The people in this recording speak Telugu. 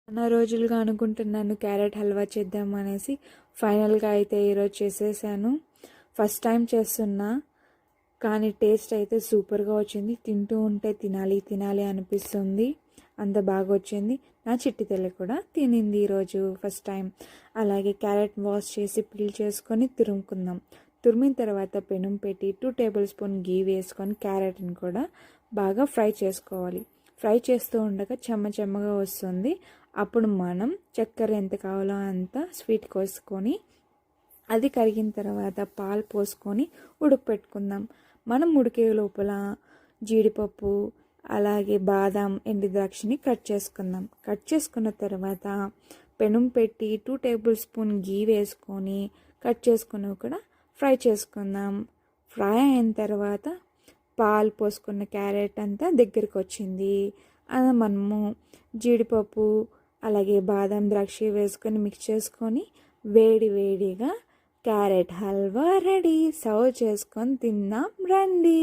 చాలా రోజులుగా అనుకుంటున్నాను క్యారెట్ హల్వా చేద్దాం అనేసి. ఫైనల్గా అయితే ఈరోజు చేసేసాను. ఫస్ట్ టైం చేస్తున్నా, కానీ టేస్ట్ అయితే సూపర్గా వచ్చింది. తింటూ ఉంటే తినాలి తినాలి అనిపిస్తుంది, అంత బాగా వచ్చింది. నా చిట్టి తల్లి కూడా తినింది ఈరోజు ఫస్ట్ టైం. అలాగే క్యారెట్ వాష్ చేసి పీల్ చేసుకొని తురుముకుందాం. తురిమిన తర్వాత పెనం పెట్టి 2 టేబుల్ స్పూన్ గీ వేసుకొని క్యారెట్ని కూడా బాగా ఫ్రై చేసుకోవాలి. ఫ్రై చేస్తూ ఉండగా చెమ్మగా వస్తుంది. అప్పుడు మనం చక్కెర ఎంత కావాలో అంత స్వీట్ కోసుకొని అది కరిగిన తర్వాత పాలు పోసుకొని ఉడకపెట్టుకుందాం. మనం ఉడికే లోపల జీడిపప్పు అలాగే బాదం ఎండు ద్రాక్షని కట్ చేసుకుందాం. కట్ చేసుకున్న తర్వాత పెనం పెట్టి 2 టేబుల్ స్పూన్ గీ వేసుకొని కట్ చేసుకున్నవి కూడా ఫ్రై చేసుకుందాం. ఫ్రై అయిన తర్వాత పాలు పోసుకున్న క్యారెట్ అంతా దగ్గరికి వచ్చింది. అది మనము జీడిపప్పు అలాగే బాదం ద్రాక్ష వేసుకొని మిక్స్ చేసుకొని వేడిగా క్యారెట్ హల్వా రెడీ. సర్వ్ చేసుకొని తిందాం రండి.